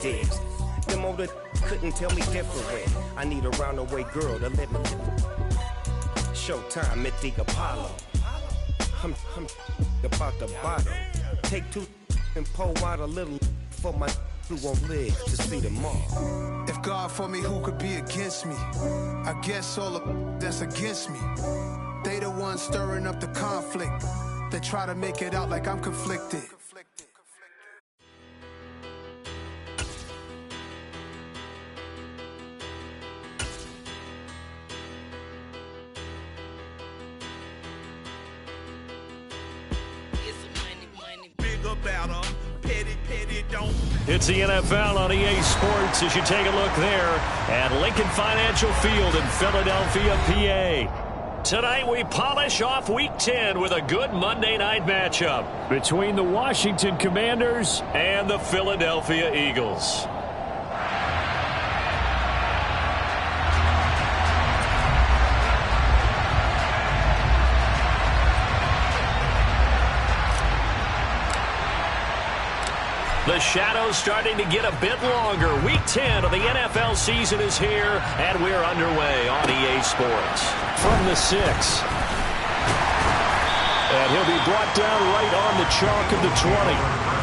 digs. Them older couldn't tell me different. I need a roundaway girl to let me. Showtime at the Apollo. I'm about the bottle. Take two and pour out a little for my who won't live to see tomorrow. If God for me, who could be against me? I guess all the that's against me. They the ones stirring up the conflict. They try to make it out like I'm conflicted. It's the NFL on EA Sports as you take a look there at Lincoln Financial Field in Philadelphia, PA. Tonight we polish off Week 10 with a good Monday night matchup between the Washington Commanders and the Philadelphia Eagles. The shadow's starting to get a bit longer. Week 10 of the NFL season is here, and we're underway on EA Sports. From the 6. And he'll be brought down right on the chalk of the 20.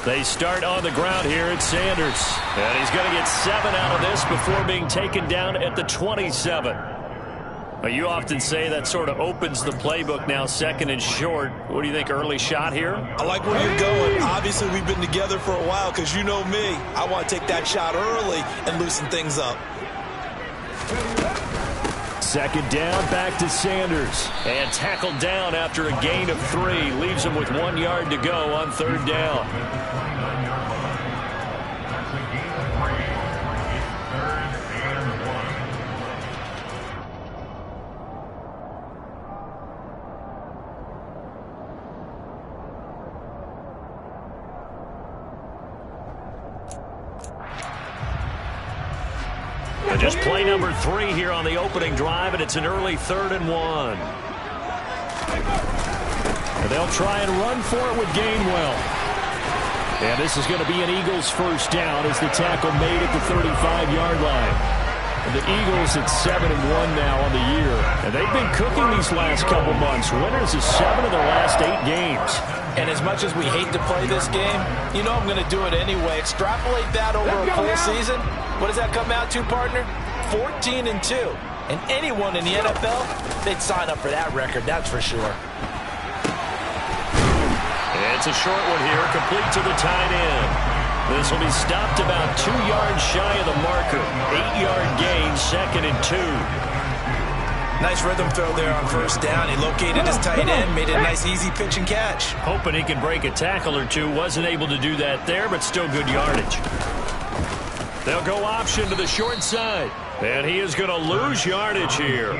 They start on the ground here at Sanders. And he's going to get 7 out of this before being taken down at the 27. You often say that sort of opens the playbook now, second and short. What do you think, early shot here? I like where you're going. Obviously, we've been together for a while because you know me. I want to take that shot early and loosen things up. Second down, back to Sanders. And tackled down after a gain of 3. Leaves him with 1 yard to go on third down. Just play number 3 here on the opening drive, and it's an early 3rd and 1. And they'll try and run for it with Gainwell. And this is going to be an Eagles first down as the tackle made at the 35-yard line. And the Eagles at 7-1 now on the year. And they've been cooking these last couple months. Winners of 7 of their last 8 games. And as much as we hate to play this game, you know I'm going to do it anyway. Extrapolate that over a full season. What does that come out to, partner? 14-2. And anyone in the NFL, they'd sign up for that record, that's for sure. It's a short one here, complete to the tight end. This will be stopped about 2 yards shy of the marker. 8-yard gain, 2nd and 2. Nice rhythm throw there on first down. He located his tight end, made a nice easy pitch and catch. Hoping he can break a tackle or two. Wasn't able to do that there, but still good yardage. They'll go option to the short side. And he is going to lose yardage here.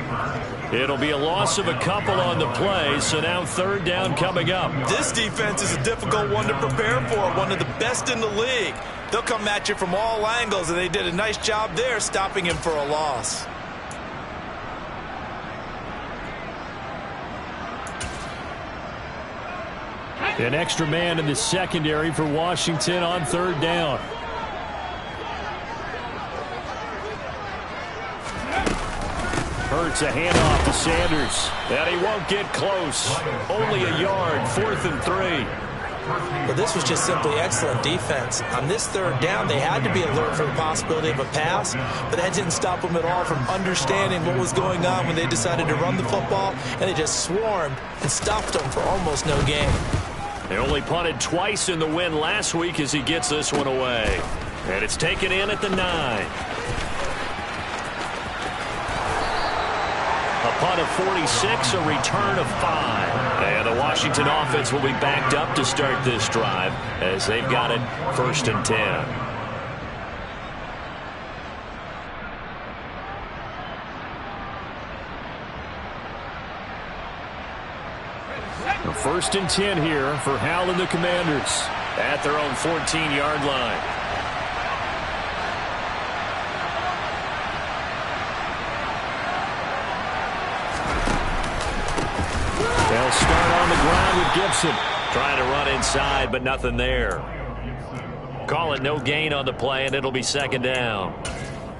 It'll be a loss of a couple on the play, so now third down coming up. This defense is a difficult one to prepare for, one of the best in the league. They'll come at you from all angles, and they did a nice job there stopping him for a loss. An extra man in the secondary for Washington on third down. Hurts a handoff to Sanders. And he won't get close. Only a yard, 4th and 3. Well, this was just simply excellent defense. On this third down, they had to be alert for the possibility of a pass, but that didn't stop them at all from understanding what was going on when they decided to run the football, and they just swarmed and stopped them for almost no gain. They only punted twice in the win last week as he gets this one away. And it's taken in at the 9. A punt of 46, a return of 5. And the Washington offense will be backed up to start this drive as they've got it 1st and 10. The 1st and 10 here for Hal and the Commanders at their own 14-yard line. They'll start on the ground with Gibson. Trying to run inside, but nothing there. Call it no gain on the play, and it'll be 2nd down.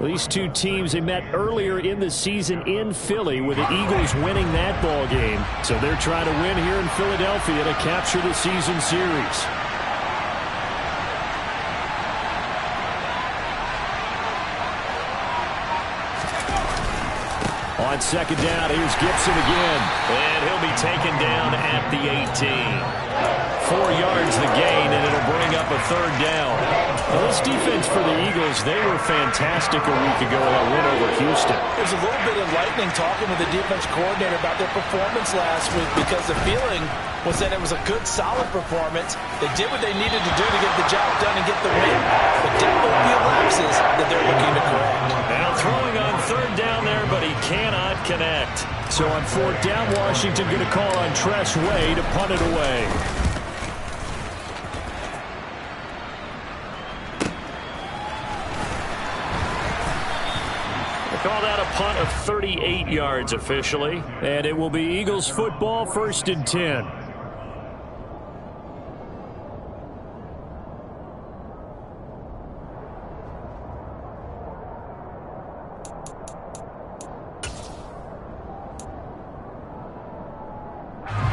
These two teams, they met earlier in the season in Philly with the Eagles winning that ball game. So they're trying to win here in Philadelphia to capture the season series. On 2nd down, here's Gibson again. And he'll be taken down at the 18. 4 yards the gain, and it'll bring up a 3rd down. Well, this defense for the Eagles, they were fantastic a week ago in that win over Houston. There's a little bit enlightening talking with the defense coordinator about their performance last week because the feeling was that it was a good, solid performance. They did what they needed to do to get the job done and get the win. But definitely a few lapses that they're looking to correct. Now throwing on 3rd down there, but he cannot connect. So on 4th down, Washington going to call on Tress Way to punt it away. Call that a punt of 38 yards officially. And it will be Eagles football, 1st and 10.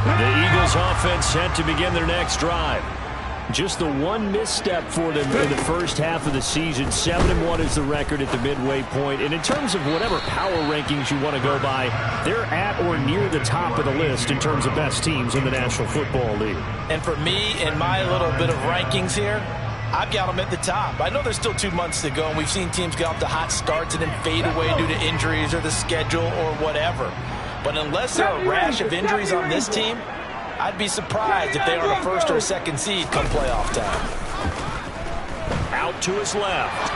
The Eagles offense set to begin their next drive. Just the one misstep for them in the first half of the season. 7-1 is the record at the midway point. And in terms of whatever power rankings you want to go by, they're at or near the top of the list in terms of best teams in the National Football League. And for me, in my little bit of rankings here, I've got them at the top. I know there's still 2 months to go, and we've seen teams get off to hot starts and then fade away due to injuries or the schedule or whatever. But unless there are a rash of injuries on this team, I'd be surprised if they are a 1st or a 2nd seed come playoff time. Out to his left.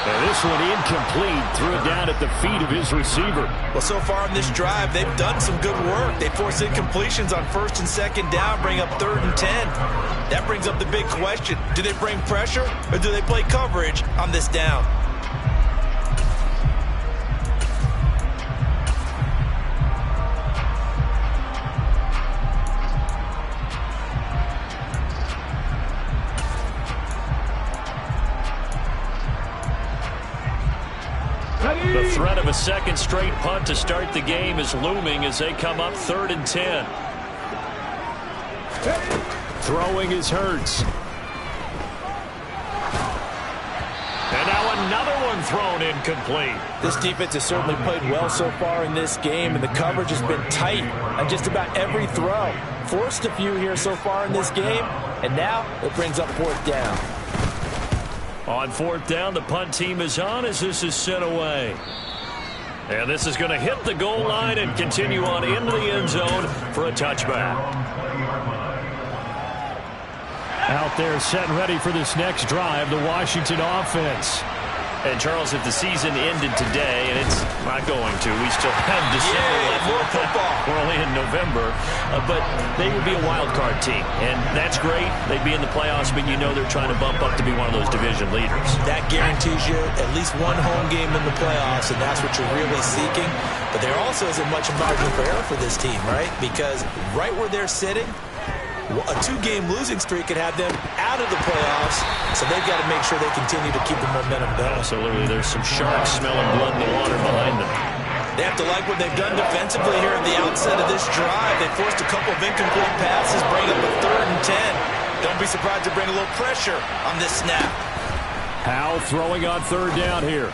And this one incomplete. Threw it down at the feet of his receiver. Well, so far on this drive, they've done some good work. They force incompletions on 1st and 2nd down, bring up 3rd and 10. That brings up the big question. Do they bring pressure or do they play coverage on this down? The threat of a 2nd straight punt to start the game is looming as they come up 3rd and 10. Throwing is Hurts. And now another one thrown incomplete. This defense has certainly played well so far in this game, and the coverage has been tight on just about every throw. Forced a few here so far in this game, and now it brings up 4th down. On 4th down, the punt team is on as this is sent away. And this is going to hit the goal line and continue on into the end zone for a touchback. Out there set and ready for this next drive, the Washington offense. And, Charles, if the season ended today, and it's not going to, we still have December left. More football. We're only in November. But they would be a wild card team. And that's great. They'd be in the playoffs, but you know they're trying to bump up to be one of those division leaders. That guarantees you at least one home game in the playoffs, and that's what you're really seeking. But there also isn't much margin for error for this team, right? Because right where they're sitting, a 2-game losing streak could have them out of the playoffs, so they've got to make sure they continue to keep the momentum going. Absolutely. There's some sharks smelling blood in the water behind them. They have to like what they've done defensively here at the outset of this drive. They forced a couple of incomplete passes, bring up a 3rd and 10. Don't be surprised to bring a little pressure on this snap. Howell throwing on 3rd down here.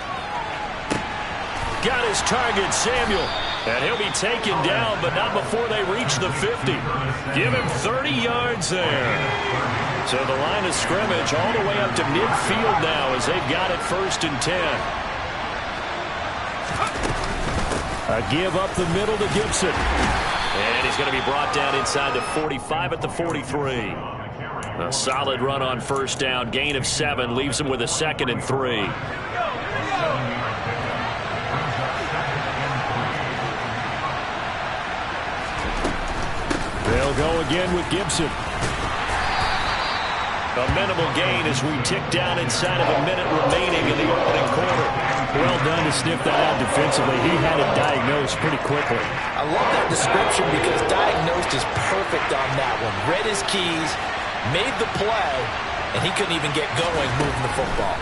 Got his target, Samuel. And he'll be taken down, but not before they reach the 50. Give him 30 yards there. So the line of scrimmage all the way up to midfield now as they've got it 1st and 10. A give up the middle to Gibson. And he's going to be brought down inside the 45 at the 43. A solid run on first down. Gain of 7 leaves him with a 2nd and 3. They'll go again with Gibson. A minimal gain as we tick down inside of a minute remaining in the opening quarter. Well done to sniff that out defensively. He had it diagnosed pretty quickly. I love that description because diagnosed is perfect on that one. Read his keys, made the play, and he couldn't even get going moving the football.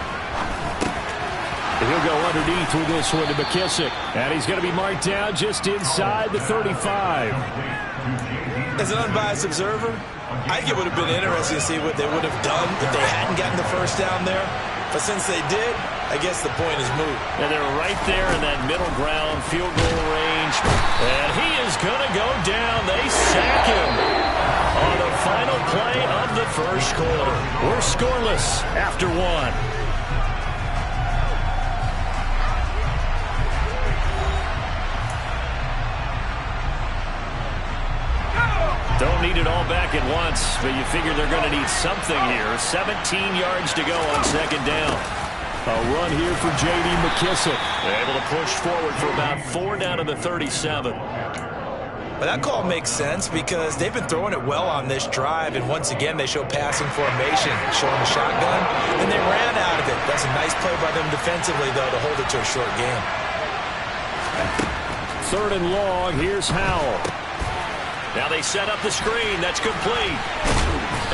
He'll go underneath with this one to McKissick. And he's going to be marked down just inside the 35. As an unbiased observer, I think it would have been interesting to see what they would have done if they hadn't gotten the first down there. But since they did, I guess the point is moot. And they're right there in that middle ground field goal range. And he is going to go down. They sack him on the final play of the first quarter. We're scoreless after 1. Don't need it all back at once, but you figure they're going to need something here. 17 yards to go on second down. A run here for J.D. McKissick. They're able to push forward for about 4 down to the 37. But that call makes sense because they've been throwing it well on this drive, and once again they show passing formation, showing the shotgun, and they ran out of it. That's a nice play by them defensively, though, to hold it to a short game. 3rd and long. Here's Howell. Now they set up the screen. That's complete.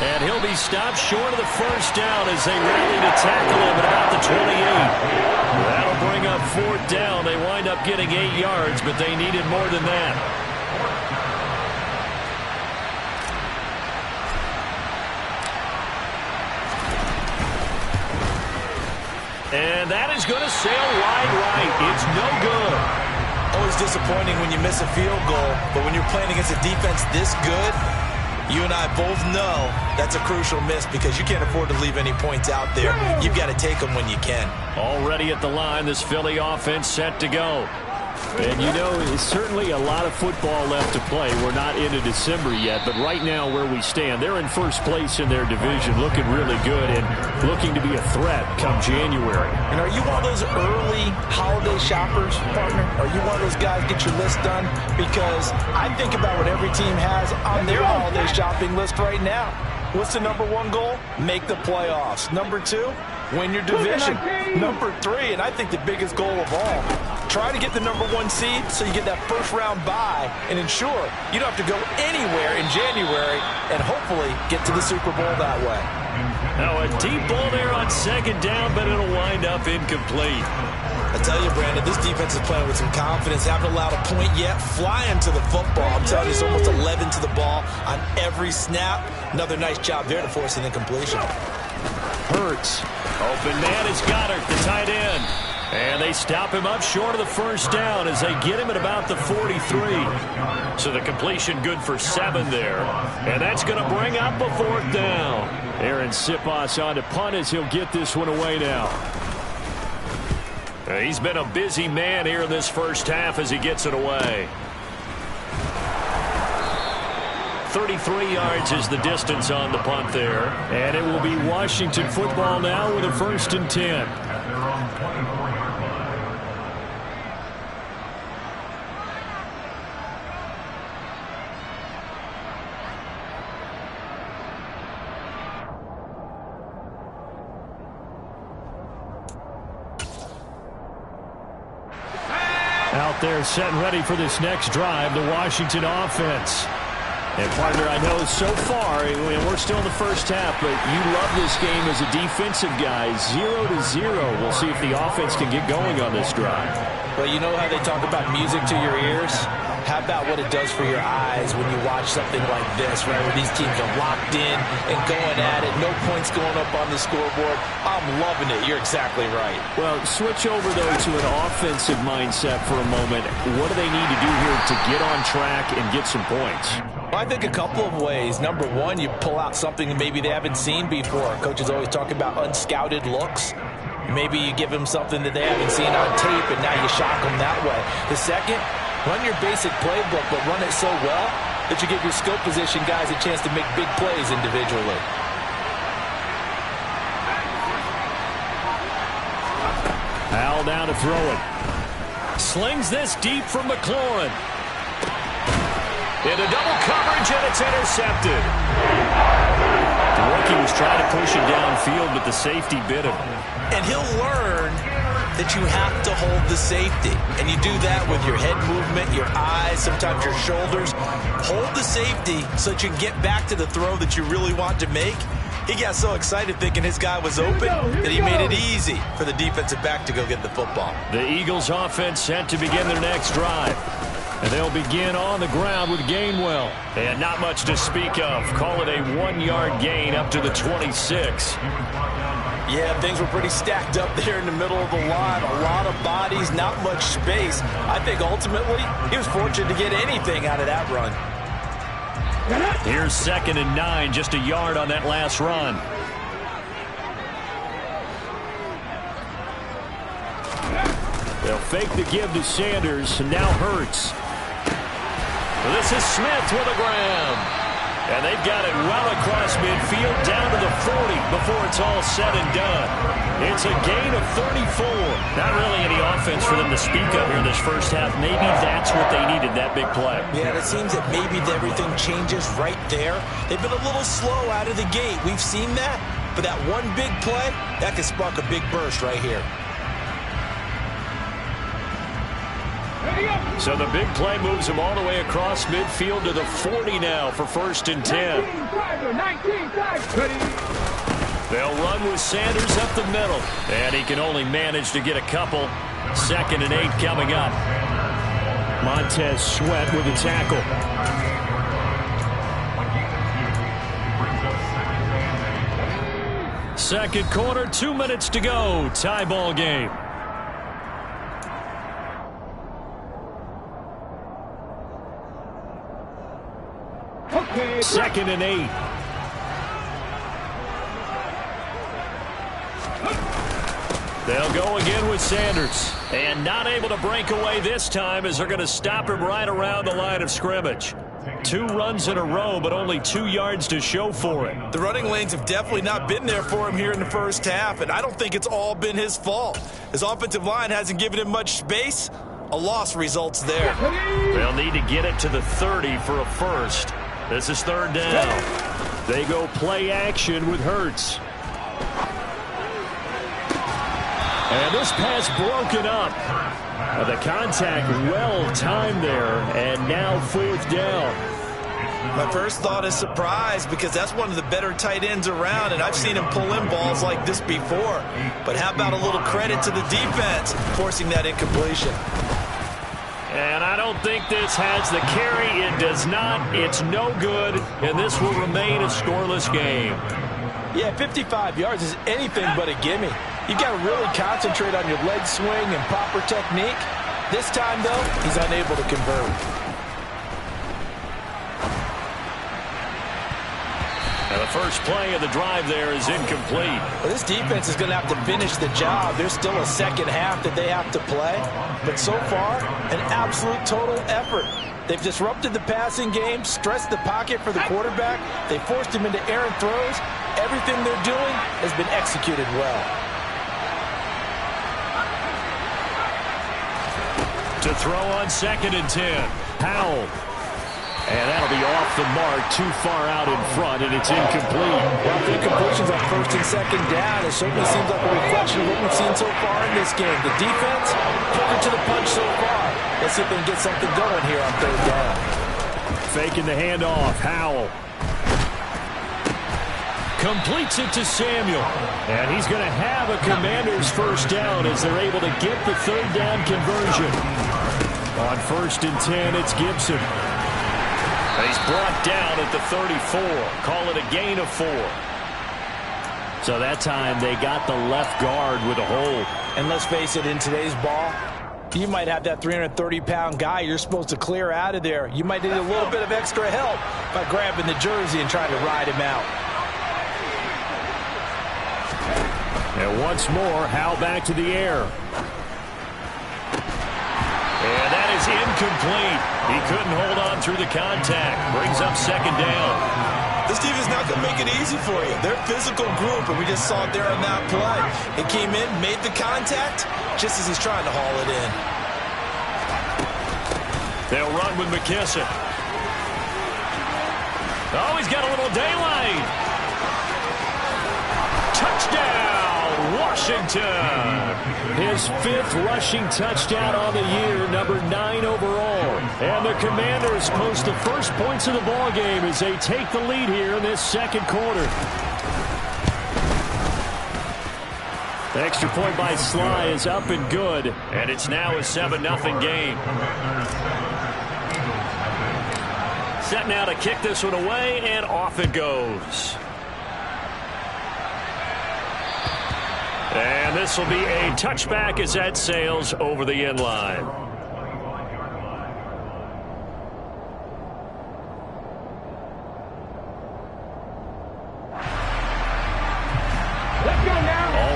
And he'll be stopped short of the first down as they rally to tackle him at about the 28. That'll bring up 4th down. They wind up getting 8 yards, but they needed more than that. And that is going to sail wide right. It's no good. Always disappointing when you miss a field goal, but when you're playing against a defense this good, you and I both know that's a crucial miss because you can't afford to leave any points out there. You've got to take them when you can. Already at the line, this Philly offense set to go. And you know, it's certainly a lot of football left to play. We're not into December yet, but right now where we stand, they're in first place in their division, looking really good and looking to be a threat come January. And are you one of those early holiday shoppers, partner? Are you one of those guys get your list done? Because I think about what every team has on their holiday shopping list right now. What's the number 1 goal? Make the playoffs. Number 2, win your division. Number 3, and I think the biggest goal of all, try to get the number 1 seed so you get that first-round bye and ensure you don't have to go anywhere in January and hopefully get to the Super Bowl that way. Now a deep ball there on second down, but it'll wind up incomplete. I tell you, Brandon, this defense is playing with some confidence. Haven't allowed a point yet. Flying to the football. I'm telling you, it's almost 11 to the ball on every snap. Another nice job there to force an incompletion. Hurts. Open man is Goddard, the tight end. And they stop him up short of the first down as they get him at about the 43. So the completion good for 7 there. And that's going to bring up a 4th down. Aaron Siposs on to punt as he'll get this one away now. He's been a busy man here in this first half as he gets it away. 33 yards is the distance on the punt there. And it will be Washington football now with a 1st and 10. Out there setting ready for this next drive, the Washington offense. And partner, I know so far, we're still in the first half, but you love this game as a defensive guy. 0-0. We'll see if the offense can get going on this drive. Well, you know how they talk about music to your ears? How about what it does for your eyes when you watch something like this, right, where these teams are locked in and going at it, no points going up on the scoreboard. I'm loving it. You're exactly right. Well, switch over, though, to an offensive mindset for a moment. What do they need to do here to get on track and get some points? Well, I think a couple of ways. Number 1, you pull out something that maybe they haven't seen before. Coaches always talk about unscouted looks. Maybe you give them something that they haven't seen on tape, and now you shock them that way. The second, Run your basic playbook, but run it so well that you give your skill position guys a chance to make big plays individually. Al down to throw it. Slings this deep from McLaurin. Into double coverage, and it's intercepted. The rookie was trying to push it downfield, but the safety bit him. And he'll learn that you have to hold the safety. And you do that with your head movement, your eyes, sometimes your shoulders. Hold the safety so that you can get back to the throw that you really want to make. He got so excited thinking his guy was open that he made it easy for the defensive back to go get the football. The Eagles offense set to begin their next drive. And they'll begin on the ground with Gainwell. And not much to speak of. Call it a 1-yard gain up to the 26. Yeah, things were pretty stacked up there in the middle of the line. A lot of bodies, not much space. I think ultimately he was fortunate to get anything out of that run. Here's 2nd and 9, just a yard on that last run. They'll fake the give to Sanders, and now Hurts. This is Smith with a grab. And they've got it well across midfield, down to the 40 before it's all said and done. It's a gain of 34. Not really any offense for them to speak of here in this first half. Maybe that's what they needed, that big play. Yeah, it seems that maybe everything changes right there. They've been a little slow out of the gate. We've seen that. But that one big play, that could spark a big burst right here. So the big play moves him all the way across midfield to the 40 now for 1st and 10. They'll run with Sanders up the middle. And he can only manage to get a couple. 2nd and 8 coming up. Montez Sweat with a tackle. Second quarter, 2 minutes to go. Tie ball game. Okay, 2nd and 8. They'll go again with Sanders. And not able to break away this time as they're going to stop him right around the line of scrimmage. 2 runs in a row, but only 2 yards to show for it. The running lanes have definitely not been there for him here in the first half, and I don't think it's all been his fault. His offensive line hasn't given him much space. A loss results there. They'll need to get it to the 30 for a first. This is 3rd down. They go play action with Hurts. And this pass broken up. The contact well timed there, and now 4th down. My first thought is surprise because that's one of the better tight ends around, and I've seen him pull in balls like this before. But how about a little credit to the defense forcing that incompletion? And I don't think this has the carry. It does not. It's no good, and this will remain a scoreless game. Yeah, 55 yards is anything but a gimme. You've got to really concentrate on your leg swing and proper technique. This time, though, he's unable to convert. And the first play of the drive there is incomplete. Well, this defense is going to have to finish the job. There's still a second half that they have to play. But so far, an absolute total effort. They've disrupted the passing game, stressed the pocket for the quarterback. They forced him into errant throws. Everything they're doing has been executed well. To throw on 2nd and 10. Powell. And that'll be off the mark, too far out in front, and it's incomplete. Well, the incompletions on 1st and 2nd down, it certainly seems like a reflection of what we've seen so far in this game. The defense, quicker to the punch so far. Let's see if they can get something going here on 3rd down. Faking the handoff, Howell. Completes it to Samuel. And he's going to have a Commander's first down as they're able to get the 3rd down conversion. On 1st and 10, it's Gibson. And he's brought down at the 34. Call it a gain of 4. So that time they got the left guard with a hold. And let's face it, in today's ball, you might have that 330-pound guy you're supposed to clear out of there. You might need a little bit of extra help by grabbing the jersey and trying to ride him out. And once more, Howell back to the air. And that is incomplete. He couldn't hold on through the contact. Brings up second down. This team is not going to make it easy for you. They're a physical group, and we just saw it there on that play. It came in, made the contact, just as he's trying to haul it in. They'll run with McKissick. Oh, he's got a little daylight. Touchdown, Washington. His 5th rushing touchdown on the year, number 9 overall. And the Commanders post the first points of the ball game as they take the lead here in this second quarter. The extra point by Sly is up and good, and it's now a 7-0 game. Set now to kick this one away, and off it goes. And this will be a touchback as that sails over the end line.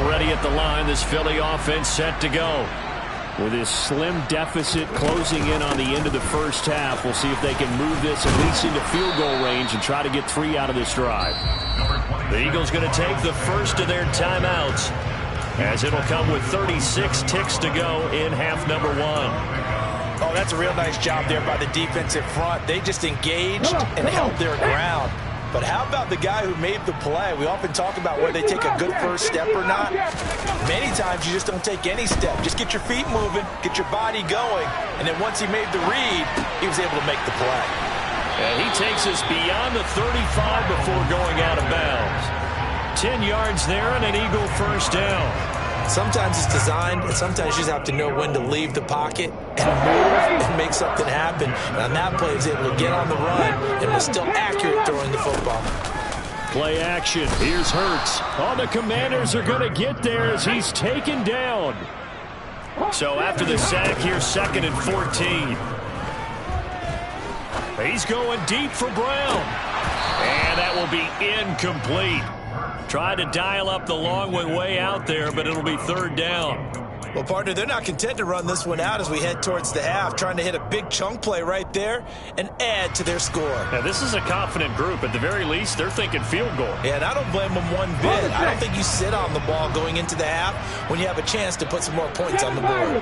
Already at the line, this Philly offense set to go. With his slim deficit closing in on the end of the first half, we'll see if they can move this at least into field goal range and try to get 3 out of this drive. The Eagles going to take the first of their timeouts, as it'll come with 36 ticks to go in half number 1. Oh, that's a real nice job there by the defensive front. They just engaged and held their ground. But how about the guy who made the play? We often talk about whether they take a good first step or not. Many times you just don't take any step. Just get your feet moving, get your body going, and then once he made the read, he was able to make the play. And he takes us beyond the 35 before going out of bounds. 10 yards there and an Eagle first down. Sometimes it's designed, and sometimes you just have to know when to leave the pocket and move and make something happen. And on that play, he was able to get on the run and was still accurate throwing the football. Play action. Here's Hurts. Oh, the Commanders are going to get there as he's taken down. So after the sack, here's 2nd and 14. He's going deep for Brown. And that will be incomplete. Tried to dial up the long one way out there, but it'll be 3rd down. Well, partner, they're not content to run this one out as we head towards the half, trying to hit a big chunk play right there and add to their score. Now, this is a confident group. At the very least, they're thinking field goal. Yeah, and I don't blame them one bit. I don't think you sit on the ball going into the half when you have a chance to put some more points on the board.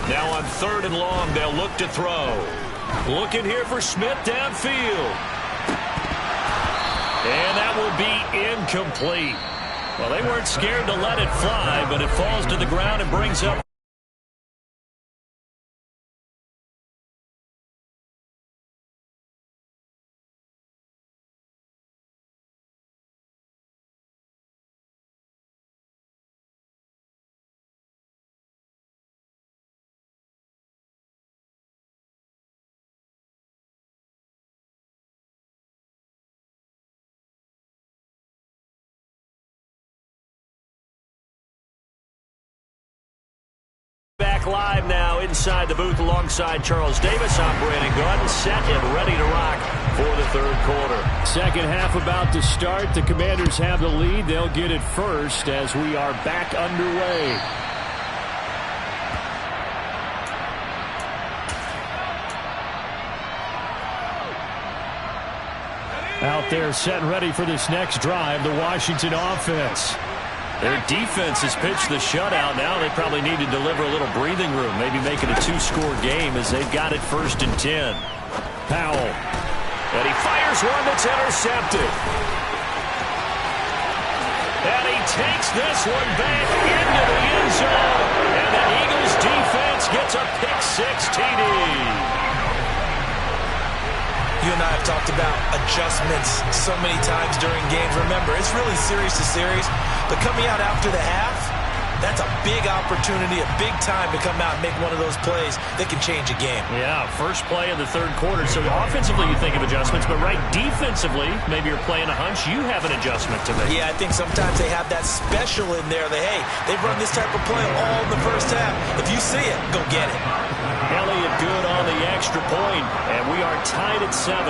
Now on 3rd and long, they'll look to throw. Looking here for Smith downfield. And that will be incomplete. Well, they weren't scared to let it fly, but it falls to the ground and brings up. Back live now inside the booth alongside Charles Davis. I'm Brandon Gordon, set and ready to rock for the 3rd quarter. Second half about to start. The Commanders have the lead. They'll get it first as we are back underway. Out there set and ready for this next drive, the Washington offense. Their defense has pitched the shutout. Now they probably need to deliver a little breathing room, maybe make it a 2-score game as they've got it 1st and 10. Powell. And he fires one that's intercepted. And he takes this one back into the end zone. And the Eagles defense gets a pick-6 TD. You and I have talked about adjustments so many times during games. Remember, it's really series to series. But coming out after the half, that's a big opportunity, a big time to come out and make one of those plays that can change a game. Yeah, first play of the 3rd quarter. So offensively you think of adjustments, but right defensively, maybe you're playing a hunch, you have an adjustment to make. Yeah, I think sometimes they have that special in there that, hey, they've run this type of play all in the first half. If you see it, go get it. Elliott good on the extra point, and we are tied at 7.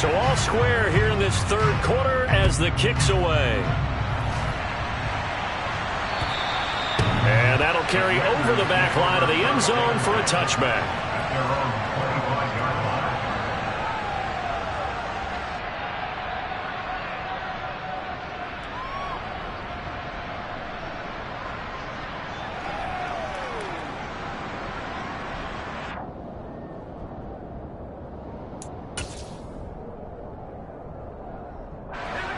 So all square here in this third quarter as the kick's away. And that'll carry over the back line of the end zone for a touchback.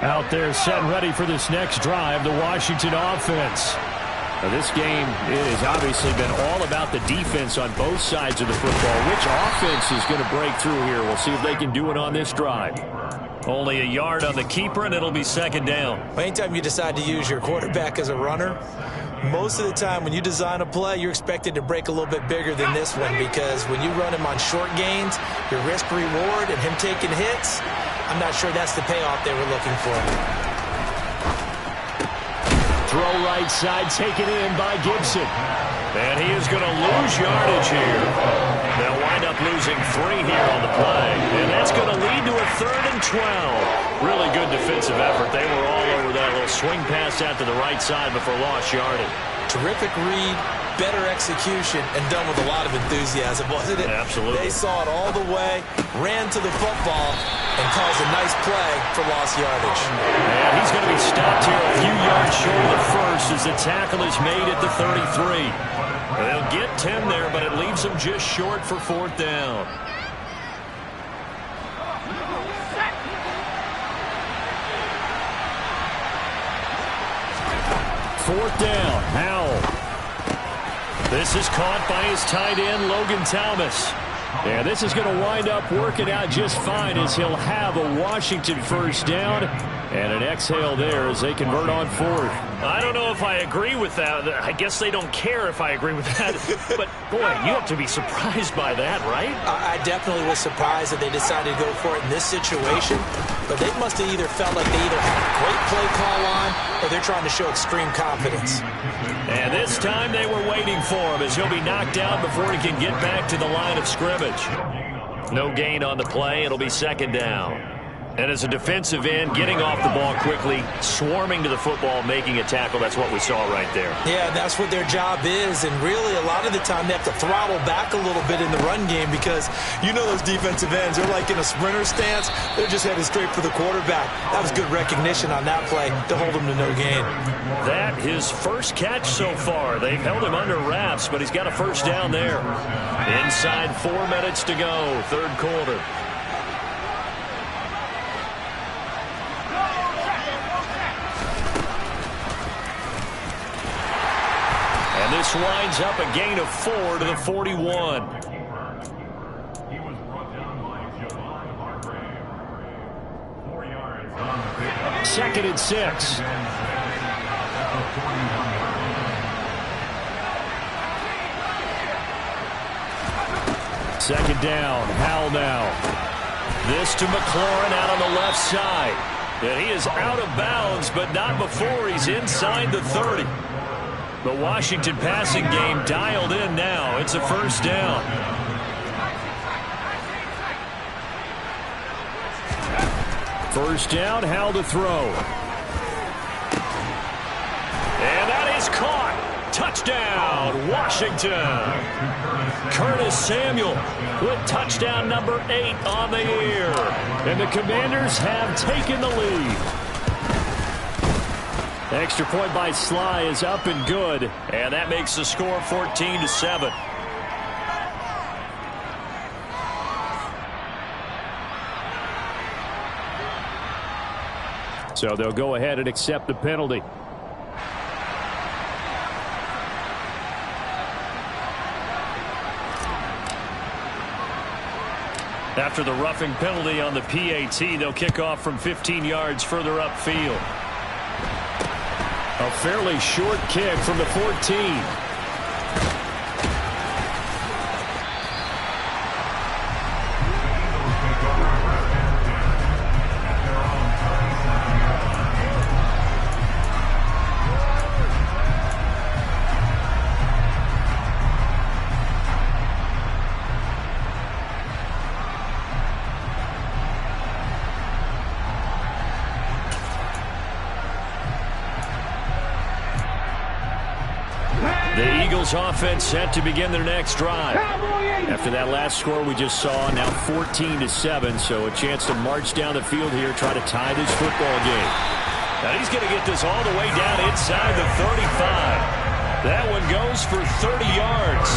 Out there set and ready for this next drive, the Washington offense. Now, this game has obviously been all about the defense on both sides of the football. Which offense is going to break through here? We'll see if they can do it on this drive. Only a yard on the keeper, and it'll be second down. Anytime you decide to use your quarterback as a runner, most of the time when you design a play, you're expected to break a little bit bigger than this one, because when you run him on short gains, your risk-reward and him taking hits, I'm not sure that's the payoff they were looking for. Throw right side, taken in by Gibson. And he is going to lose yardage here. They'll wind up losing 3 here on the play. And that's going to lead to a 3rd and 12. Really good defensive effort. They were all over that little swing pass out to the right side before lost yardage. Terrific read, better execution, and done with a lot of enthusiasm, wasn't it? Absolutely. They saw it all the way, ran to the football, and caused a nice play for lost yardage. And he's going to be stopped here a few yards short of the first as the tackle is made at the 33. They'll get 10 there, but it leaves them just short for 4th down. Fourth down, Howell. This is caught by his tight end, Logan Thomas. And this is going to wind up working out just fine as he'll have a Washington first down and an exhale there as they convert on 4th. I don't know if I agree with that. I guess they don't care if I agree with that. But, boy, you have to be surprised by that, right? I definitely was surprised that they decided to go for it in this situation. But they must have either felt like they either had a great play call on or they're trying to show extreme confidence. And this time they were waiting for him as he'll be knocked down before he can get back to the line of scrimmage. No gain on the play. It'll be second down. And as a defensive end, getting off the ball quickly, swarming to the football, making a tackle, that's what we saw right there. Yeah, that's what their job is. And really, a lot of the time, they have to throttle back a little bit in the run game because you know those defensive ends, they're like in a sprinter stance. They're just headed straight for the quarterback. That was good recognition on that play to hold him to no gain. That his first catch so far. They've held him under wraps, but he's got a first down there. Inside 4 minutes to go, third quarter. And this winds up a gain of 4 to the 41. Second and 6. Second down, Howell now. This to McLaurin out on the left side. And he is out of bounds, but not before he's inside the 30. The Washington passing game dialed in now. It's a first down. First down, Howell to throw. And that is caught. Touchdown, Washington. Curtis Samuel with touchdown number 8 on the year. And the Commanders have taken the lead. Extra point by Sly is up and good. And that makes the score 14-7. So they'll go ahead and accept the penalty. After the roughing penalty on the PAT, they'll kick off from 15 yards further upfield. A fairly short kick from the 14. Eagles offense set to begin their next drive. After that last score we just saw, now 14-7, so a chance to march down the field here, try to tie this football game. Now he's going to get this all the way down inside the 35. That one goes for 30 yards.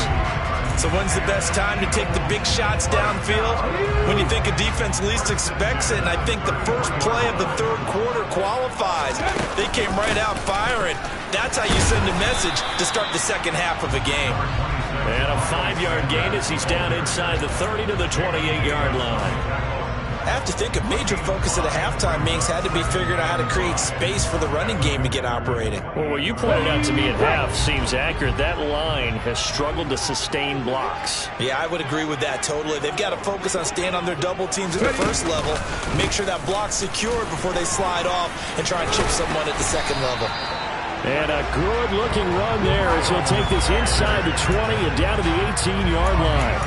So when's the best time to take the big shots downfield? When you think a defense least expects it, and I think the first play of the third quarter qualifies. They came right out firing. That's how you send a message to start the second half of a game. And a 5-yard gain as he's down inside the 30 to the 28-yard line. I have to think a major focus at a halftime meetings had to be figuring out how to create space for the running game to get operating. Well, what you pointed out to me at half seems accurate. That line has struggled to sustain blocks. Yeah, I would agree with that totally. They've got to focus on staying on their double teams at the first level, make sure that block's secured before they slide off and try and chip someone at the second level. And a good-looking run there as he'll take this inside the 20 and down to the 18-yard line.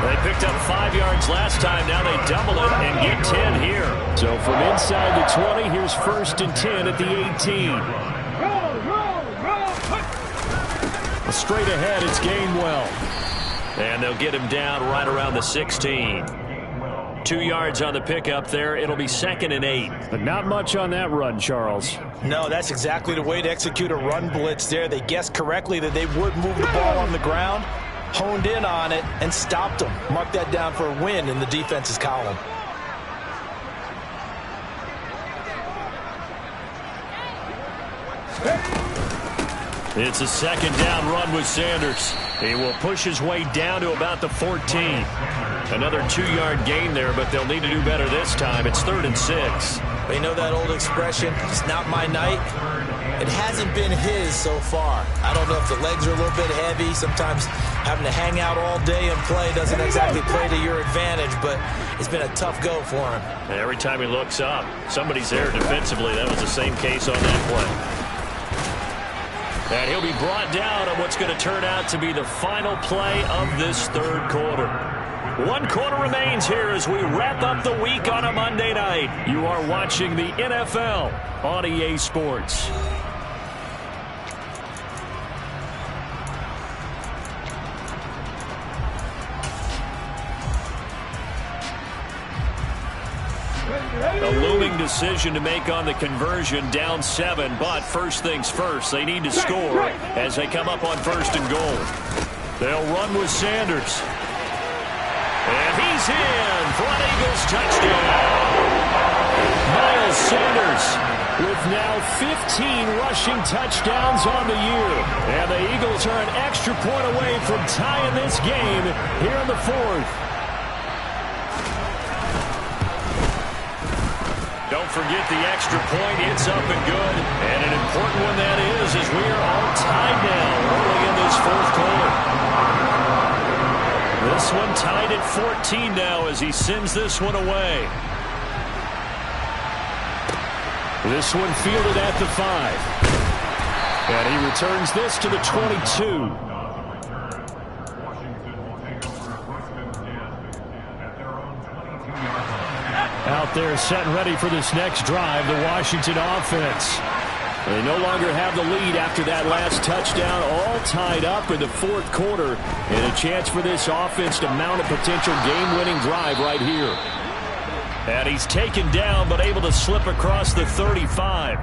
They picked up 5 yards last time. Now they double it and get 10 here. So from inside the 20, here's 1st and 10 at the 18. Straight ahead, it's Gainwell. And they'll get him down right around the 16. 2 yards on the pickup there. It'll be 2nd and 8. But not much on that run, Charles. No, that's exactly the way to execute a run blitz there. They guessed correctly that they would move the ball on the ground, honed in on it, and stopped them. Mark that down for a win in the defense's column. It's a 2nd down run with Sanders. He will push his way down to about the 14. Another 2-yard gain there, but they'll need to do better this time. It's 3rd and 6. You know that old expression, it's not my night? It hasn't been his so far. I don't know if the legs are a little bit heavy. Sometimes having to hang out all day and play doesn't exactly play to your advantage, but it's been a tough go for him. And every time he looks up, somebody's there defensively. That was the same case on that play. And he'll be brought down on what's going to turn out to be the final play of this third quarter. 1 quarter remains here as we wrap up the week on a Monday night. You are watching the NFL on EA Sports. A looming decision to make on the conversion, down 7, but first things first, they need to score as they come up on 1st and goal. They'll run with Sanders. And he's in for an Eagles touchdown. Miles Sanders with now 15 rushing touchdowns on the year. And the Eagles are an extra point away from tying this game here in the 4th. Don't forget the extra point. It's up and good. And an important one that is as we are all tied now early in this 4th quarter. This one tied at 14 now as he sends this one away. This one fielded at the 5. And he returns this to the 22. Out there set and ready for this next drive, the Washington offense. They no longer have the lead after that last touchdown, all tied up in the 4th quarter, and a chance for this offense to mount a potential game-winning drive right here. And he's taken down, but able to slip across the 35.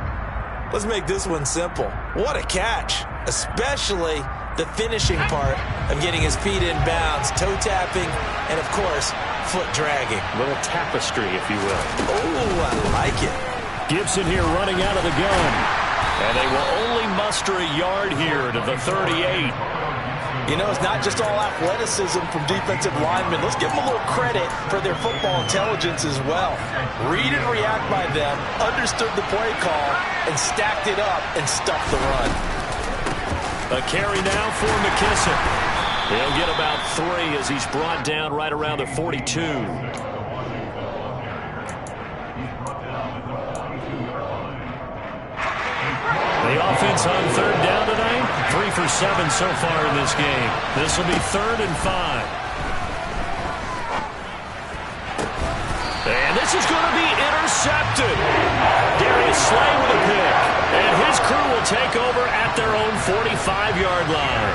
Let's make this one simple. What a catch, especially the finishing part of getting his feet in bounds, toe tapping, and of course, foot dragging. A little tapestry, if you will. Oh, I like it. Gibson here running out of the gun. And they will only muster a yard here to the 38. You know, it's not just all athleticism from defensive linemen. Let's give them a little credit for their football intelligence as well. Read and react by them, understood the play call, and stacked it up and stuffed the run. A carry now for McKissick. He'll get about 3 as he's brought down right around the 42. The offense on 3rd down tonight, 3 for 7 so far in this game. This will be 3rd and 5. And this is going to be intercepted. Darius Slay with a pick. And his crew will take over at their own 45-yard line.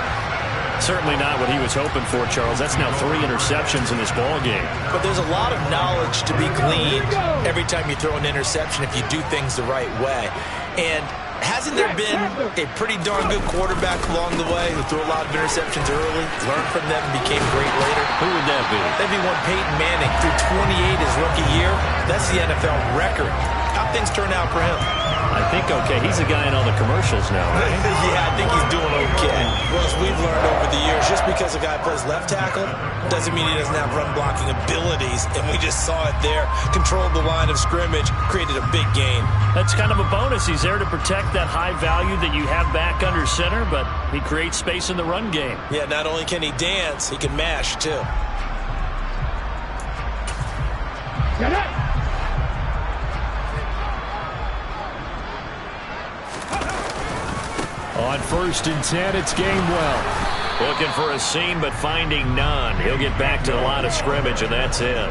certainly not what he was hoping for, Charles. That's now 3 interceptions in this ball game. But there's a lot of knowledge to be gleaned every time you throw an interception if you do things the right way. And hasn't there been a pretty darn good quarterback along the way who threw a lot of interceptions early, learned from them, and became great later? Who would that be? That'd be one Peyton Manning, threw 28 his rookie year. That's the NFL record. How'd things turn out for him? I think okay. He's a guy in all the commercials now, right? Yeah, I think he's doing okay. Well, as we've learned over the years, just because a guy plays left tackle doesn't mean he doesn't have run-blocking abilities, and we just saw it there. Controlled the line of scrimmage, created a big gain. That's kind of a bonus. He's there to protect that high value that you have back under center, but he creates space in the run game. Yeah, not only can he dance, he can mash, too. Get it! On 1st and 10, it's Gainwell. Looking for a seam, but finding none. He'll get back to the line of scrimmage, and that's it.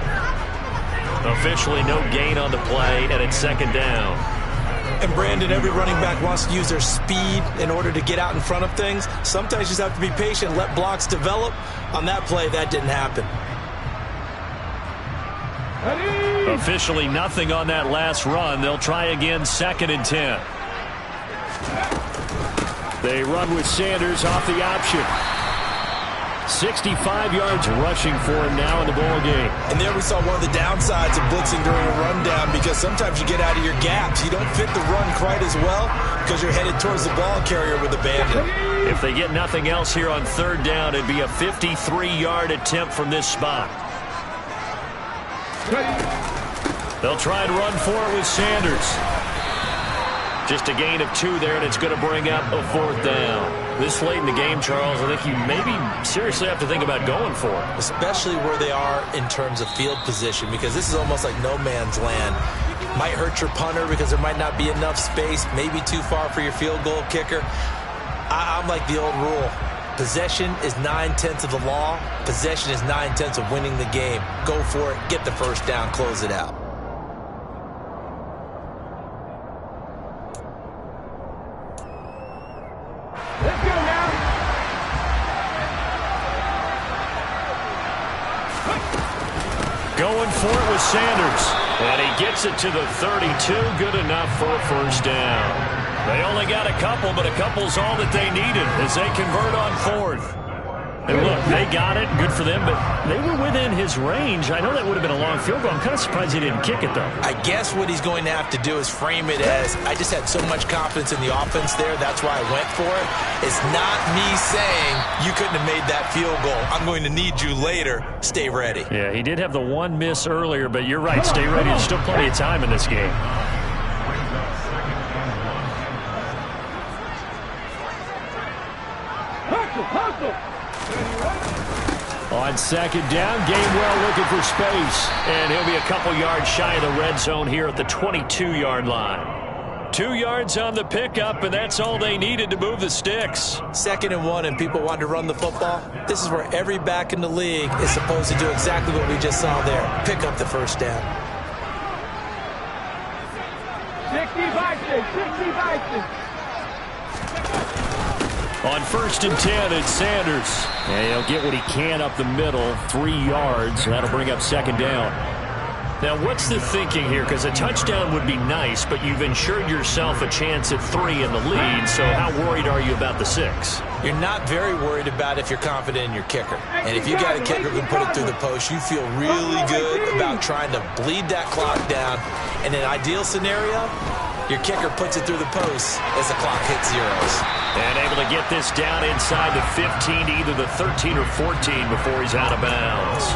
Officially no gain on the play, and it's 2nd down. And Brandon, every running back wants to use their speed in order to get out in front of things. Sometimes you just have to be patient, let blocks develop. On that play, that didn't happen. Officially nothing on that last run. They'll try again, 2nd and 10. They run with Sanders off the option. 65 yards rushing for him now in the ball game. And there we saw one of the downsides of blitzing during a rundown, because sometimes you get out of your gaps. You don't fit the run quite as well because you're headed towards the ball carrier with abandon. If they get nothing else here on 3rd down, it'd be a 53-yard attempt from this spot. They'll try and run for it with Sanders. Just a gain of 2 there, and it's going to bring up a 4th down. This late in the game, Charles, I think you maybe seriously have to think about going for it. Especially where they are in terms of field position, because this is almost like no man's land. Might hurt your punter because there might not be enough space, maybe too far for your field goal kicker. I'm like the old rule. Possession is 9/10 of the law. Possession is 9/10 of winning the game. Go for it, get the 1st down, close it out. Let's go now. Going for it with Sanders. And he gets it to the 32. Good enough for a 1st down. They only got a couple, but a couple's all that they needed as they convert on 4th. And look, they got it. Good for them, but they were within his range. I know that would have been a long field goal. I'm kind of surprised he didn't kick it, though. I guess what he's going to have to do is frame it as, I just had so much confidence in the offense there, that's why I went for it. It's not me saying you couldn't have made that field goal. I'm going to need you later. Stay ready. Yeah, he did have the one miss earlier, but you're right. Stay ready. There's still plenty of time in this game. On 2nd down, Gainwell looking for space. And he'll be a couple yards shy of the red zone here at the 22-yard line. 2 yards on the pickup, and that's all they needed to move the sticks. 2nd and 1, and people want to run the football. This is where every back in the league is supposed to do exactly what we just saw there. Pick up the 1st down. 60 On 1st and 10, it's Sanders. And he'll get what he can up the middle, 3 yards. That'll bring up 2nd down. Now, what's the thinking here? Because a touchdown would be nice, but you've ensured yourself a chance at 3 in the lead, so how worried are you about the 6? You're not very worried about if you're confident in your kicker. And if you got a kicker who can put it through the post, you feel really good about trying to bleed that clock down. In an ideal scenario, your kicker puts it through the post as the clock hits zeros. And able to get this down inside the 15 to either the 13 or 14 before he's out of bounds.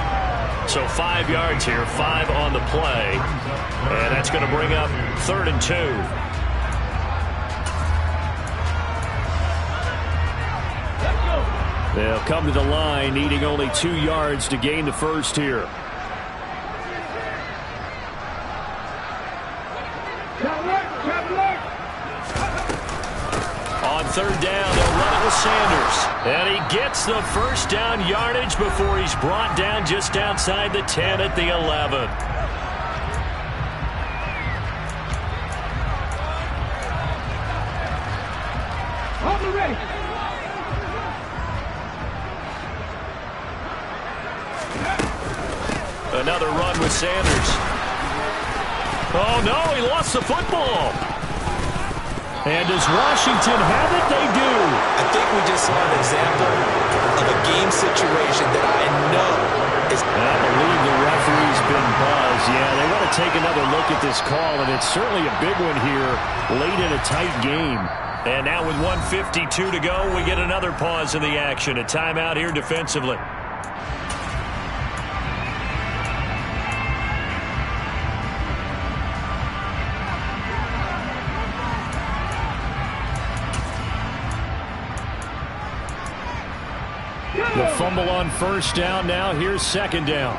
So 5 yards here, 5 on the play. And that's going to bring up 3rd and 2. They'll come to the line, needing only 2 yards to gain the 1st here. On 3rd down, they'll run it with Sanders. And he gets the 1st down yardage before he's brought down just outside the 10 at the 11. Another run with Sanders. Oh, no, he lost the football. And does Washington have it? They do. I think we just saw an example of a game situation that I know is... I believe the referee's been buzzed. Yeah, they want to take another look at this call, and it's certainly a big one here late in a tight game. And now with 1:52 to go, we get another pause in the action. A timeout here defensively. The fumble on first down now. Here's second down.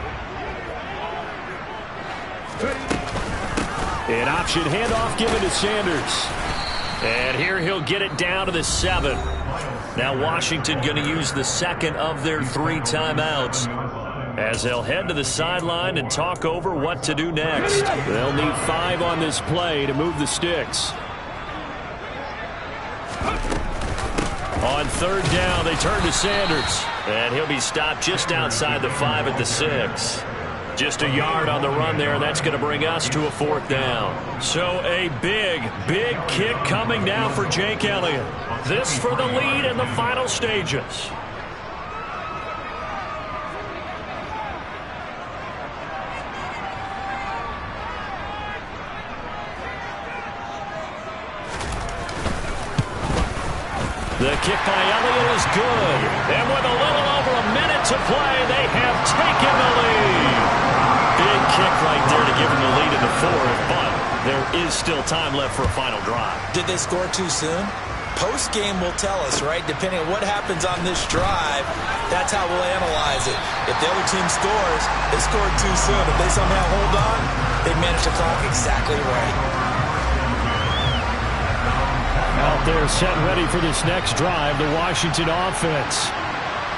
An option handoff given to Sanders. And here he'll get it down to the 7. Now Washington going to use the second of their 3 timeouts as they'll head to the sideline and talk over what to do next. They'll need 5 on this play to move the sticks. On third down, they turn to Sanders. And he'll be stopped just outside the 5 at the 6. Just a yard on the run there. That's going to bring us to a 4th down. So a big, big kick coming now for Jake Elliott. This for the lead in the final stages. The kick by Elliott is good. And with a little over a minute to play, they have taken the lead. Big kick right there to give them the lead in the 4th, but there is still time left for a final drive. Did they score too soon? Post-game will tell us, right? Depending on what happens on this drive, that's how we'll analyze it. If the other team scores, they scored too soon. If they somehow hold on, they managed the clock exactly right. Out there set ready for this next drive, the Washington offense.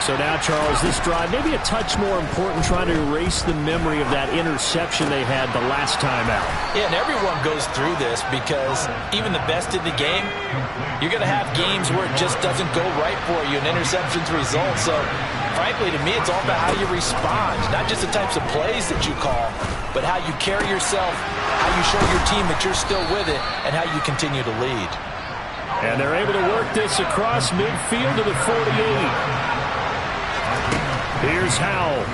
So now, Charles, this drive maybe a touch more important, trying to erase the memory of that interception they had the last time out. Yeah, and everyone goes through this because even the best in the game, you're going to have games where it just doesn't go right for you and interceptions result. So, frankly, to me, it's all about how you respond, not just the types of plays that you call, but how you carry yourself, how you show your team that you're still with it, and how you continue to lead. And they're able to work this across midfield to the 48. Here's Howell.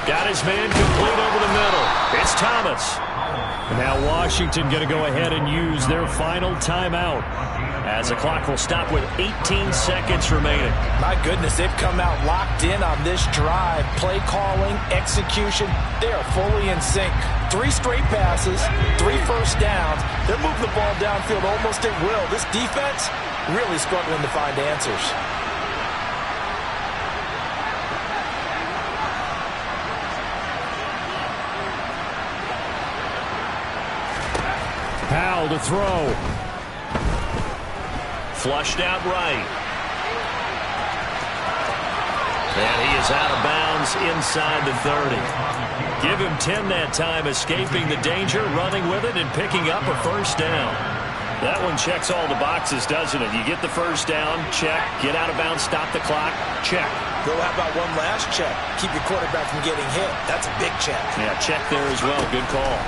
Got his man complete over the middle. It's Thomas. And now Washington going to go ahead and use their final timeout as the clock will stop with 18 seconds remaining. My goodness, they've come out locked in on this drive. Play calling, execution, they are fully in sync. 3 straight passes, 3 first downs. They're moving the ball downfield almost at will. This defense really struggling to find answers. Powell to throw. Flushed out right. And he is out of bounds inside the 30. Give him 10 that time, escaping the danger, running with it, and picking up a first down. That one checks all the boxes, doesn't it? You get the first down, check. Get out of bounds, stop the clock, check. Go, how about one last check? Keep your quarterback from getting hit. That's a big check. Yeah, check there as well. Good call.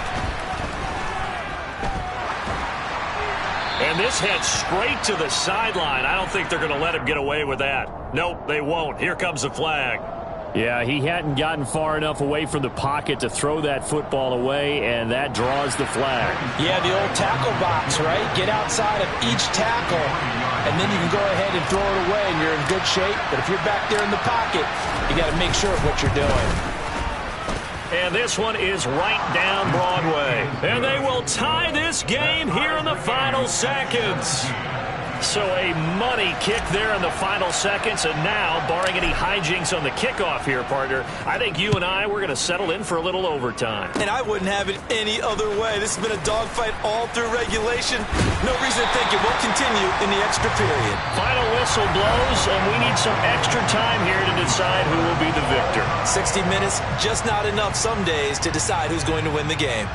And this heads straight to the sideline. I don't think they're going to let him get away with that. Nope, they won't. Here comes the flag. Yeah, he hadn't gotten far enough away from the pocket to throw that football away, and that draws the flag. Yeah, the old tackle box, right? Get outside of each tackle, and then you can go ahead and throw it away, and you're in good shape. But if you're back there in the pocket, you got to make sure of what you're doing. And this one is right down Broadway. And they will tie this game here in the final seconds. So a money kick there in the final seconds. And now, barring any hijinks on the kickoff here, partner, I think you and I, we're going to settle in for a little overtime. And I wouldn't have it any other way. This has been a dogfight all through regulation. No reason to think it won't continue in the extra period. Final whistle blows, and we need some extra time here to decide who will be the victor. 60 minutes, just not enough some days to decide who's going to win the game.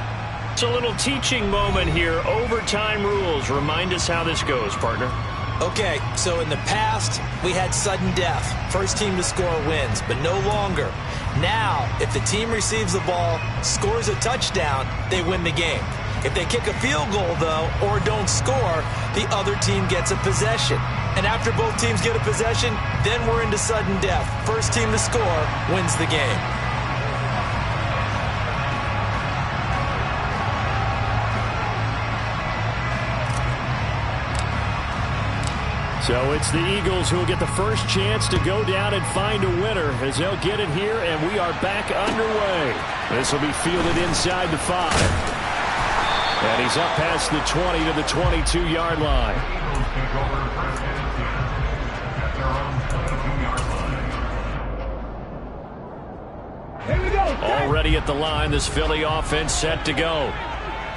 It's a little teaching moment here. Overtime rules. Remind us how this goes, partner. Okay, so in the past, we had sudden death. First team to score wins, but no longer. Now, if the team receives the ball, scores a touchdown, they win the game. If they kick a field goal, though, or don't score, the other team gets a possession. And after both teams get a possession, then we're into sudden death. First team to score wins the game. So it's the Eagles who will get the first chance to go down and find a winner as they'll get it here, and we are back underway. This will be fielded inside the 5. And he's up past the 20 to the 22-yard line. Here we go. Already at the line, this Philly offense set to go.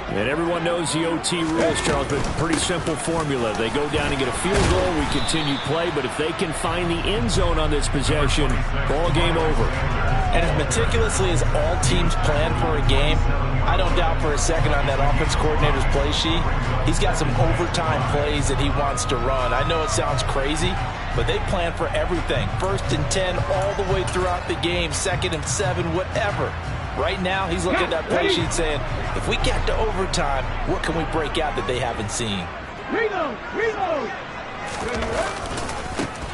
And everyone knows the OT rules, Charles, but pretty simple formula. They go down and get a field goal, we continue play, but if they can find the end zone on this possession, ball game over. And as meticulously as all teams plan for a game, I don't doubt for a second on that offense coordinator's play sheet, he's got some overtime plays that he wants to run. I know it sounds crazy, but they plan for everything. 1st and 10 all the way throughout the game, 2nd and 7, whatever. Right now, he's looking at that play sheet saying, if we get to overtime, what can we break out that they haven't seen? Reload. Reload.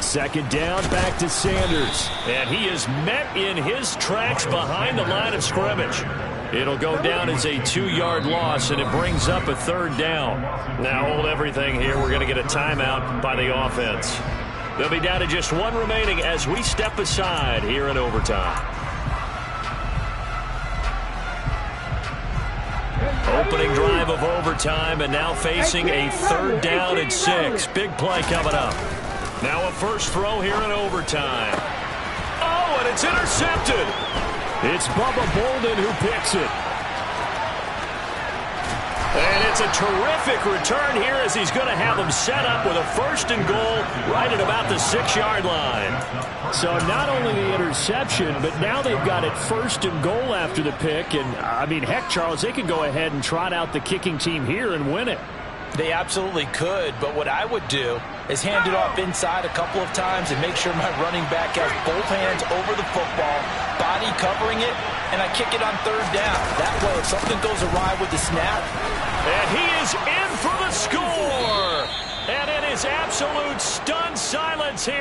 2nd down, back to Sanders. And he is met in his tracks behind the line of scrimmage. It'll go down as a 2-yard loss, and it brings up a 3rd down. Now hold everything here. We're going to get a timeout by the offense. They'll be down to just 1 remaining as we step aside here in overtime. Opening drive of overtime, and now facing a 3rd down and 6. Big play coming up. Now a first throw here in overtime. Oh, and it's intercepted. It's Bubba Bolden who picks it. And it's a terrific return here as he's going to have them set up with a 1st and goal right at about the 6-yard line. So not only the interception, but now they've got it 1st and goal after the pick. And, I mean, heck, Charles, they could go ahead and trot out the kicking team here and win it. They absolutely could, but what I would do is hand it off inside a couple of times and make sure my running back has both hands over the football, body covering it, and I kick it on 3rd down. That way, if something goes awry with the snap. And he is in for the score. And it is absolute stun silence here.